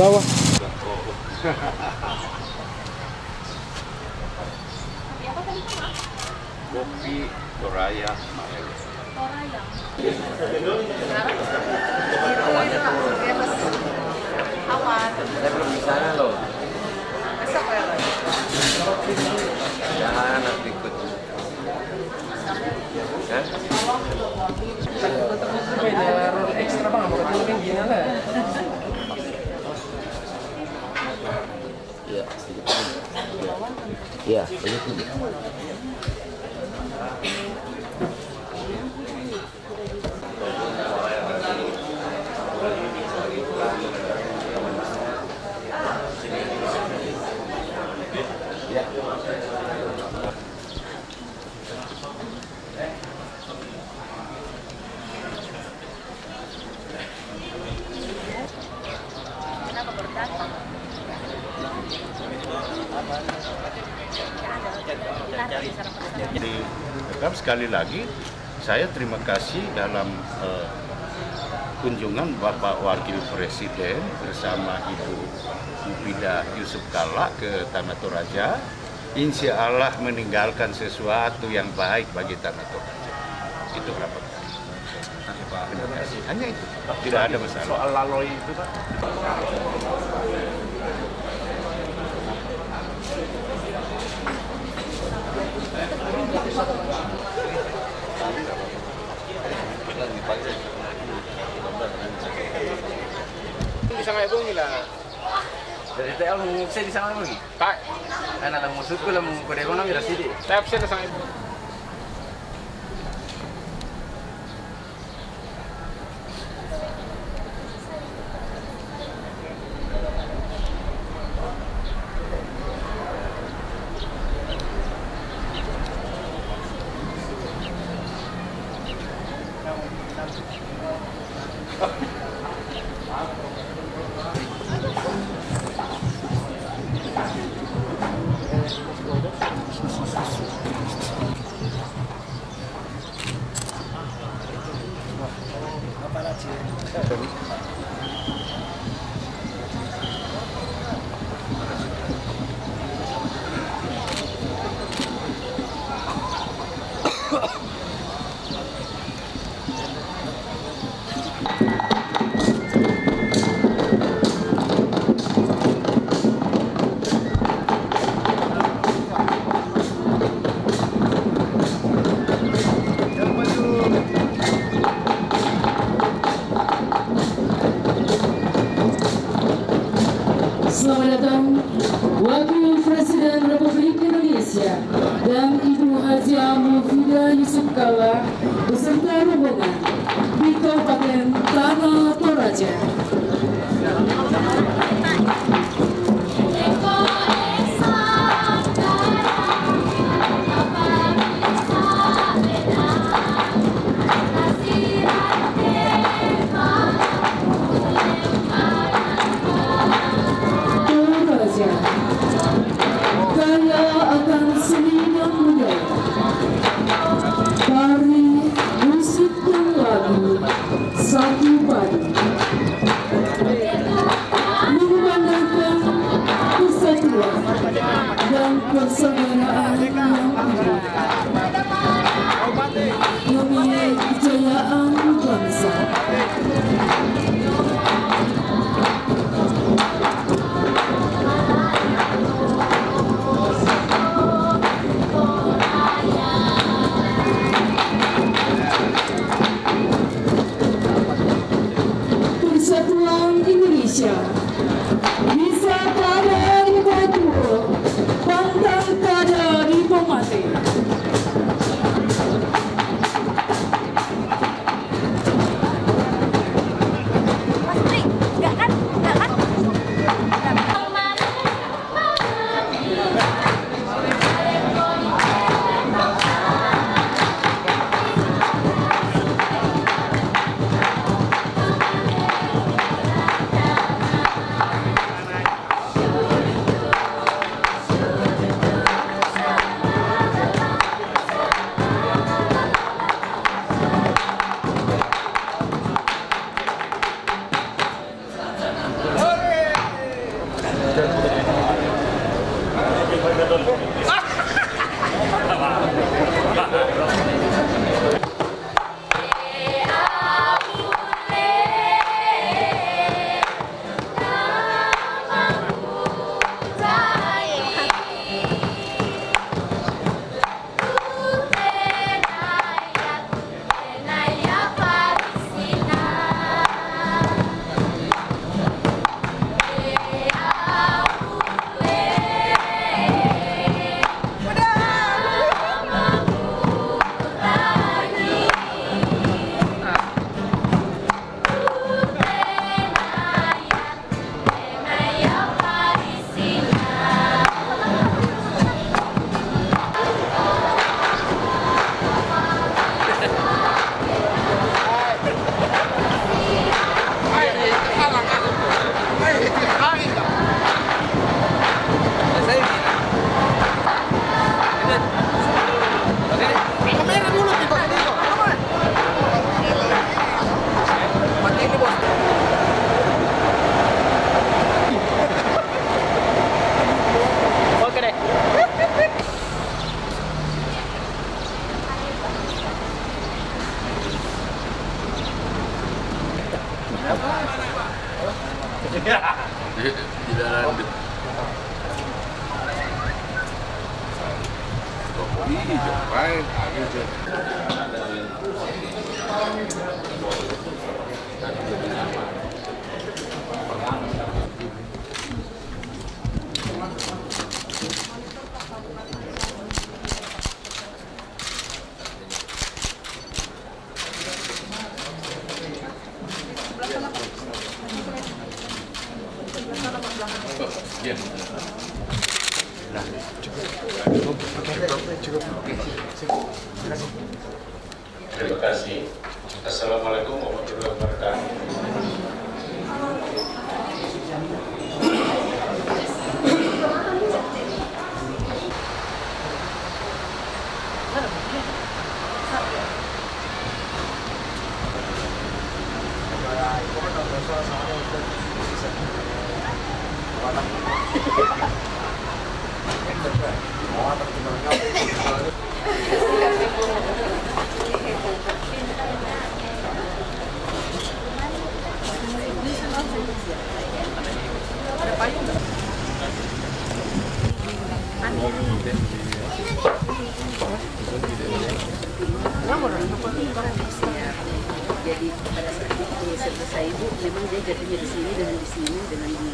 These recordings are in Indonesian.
bawah. Kopi Toraya. Saya belum di sana loh. Jangan nanti ikut. Beda roll ekstra bang, mau mungkin gini lah. Iya, iya, ini tuh. Jadi tetap sekali lagi saya terima kasih dalam kunjungan Bapak Wakil Presiden bersama Ibu Mufidah Yusuf Kalla ke Tanah Toraja. Insya Allah meninggalkan sesuatu yang baik bagi Tanah Toraja. Itu harapan kami. Terima kasih. Hanya itu. Tidak ada masalah. Soal laloi itu Pak. Bisa nggak itu nila? Dari TL mau saya di sana lagi. Tak. Karena lang maksudku lang mau kode ko na mira sidi. Tap siya na sa ibu. Selamat datang Wakil Presiden Republik Indonesia dan Ibu Haja Mufidah Yusuf Kalla beserta rombongan di Kabupaten Tanah Toraja. Kaya akan seni dan budaya, tari, musik dan lagu, satu padu. Tidak lanjut. Ih, jangan. Ya. Nah, cukup. Terima kasih. Assalamualaikum warahmatullahi wabarakatuh. Jadi pada saat itu selesai ibu, memang dia jadinya di sini dengan di sini dengan di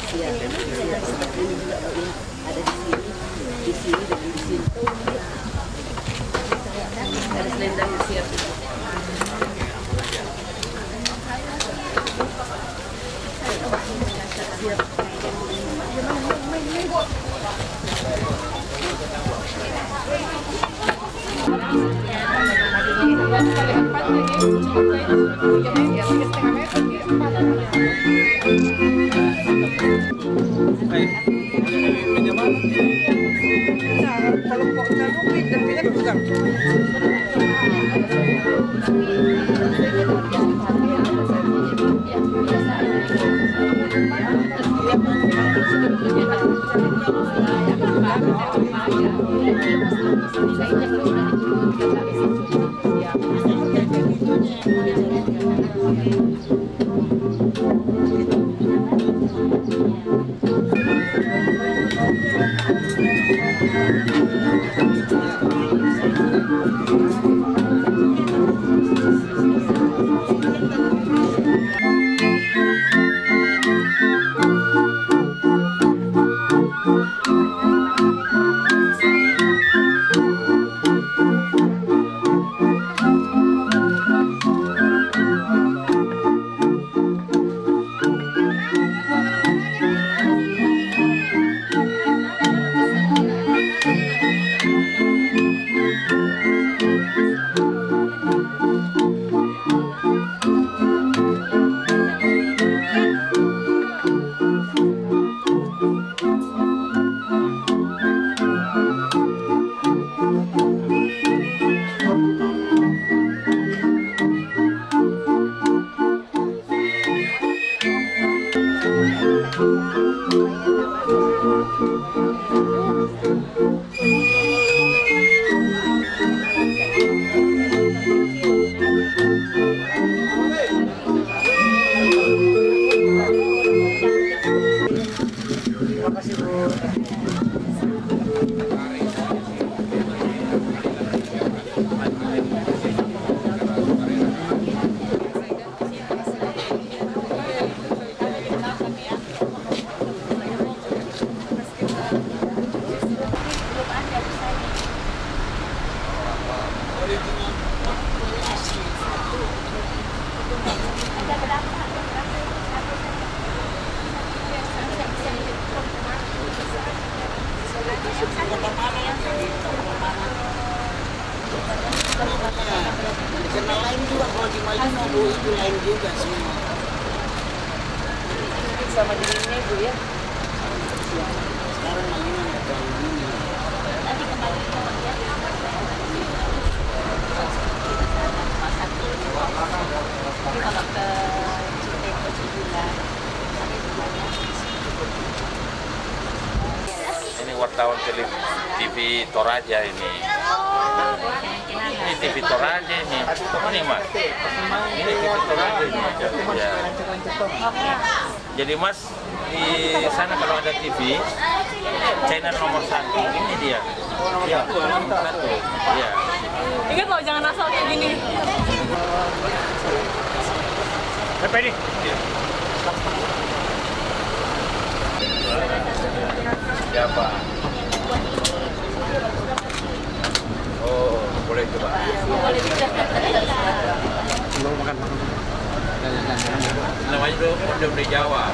siap dan di siap. Ini juga ada di sini dan di sini. Ada selendang yang siap. Kenal lain juga kalau di Malaysia itu lain juga semua. sama dirinya ibu ya. Sekarang namanya nanti kembali ke dia. Tapi kalau ke Cibulan, Ini wartawan TV Toraja ini. Ini TV Toraja ini. Ini Mas. Ini TV Toraja ini. Ya. Jadi Mas di sana kalau ada TV, channel nomor 1 ini dia. Ya, nomor 1. Ya. Ingat loh, jangan asal kayak gini. Apa ini? Ya. Siapa? Oh, boleh coba. Belum makan. Namanya udah Jawa.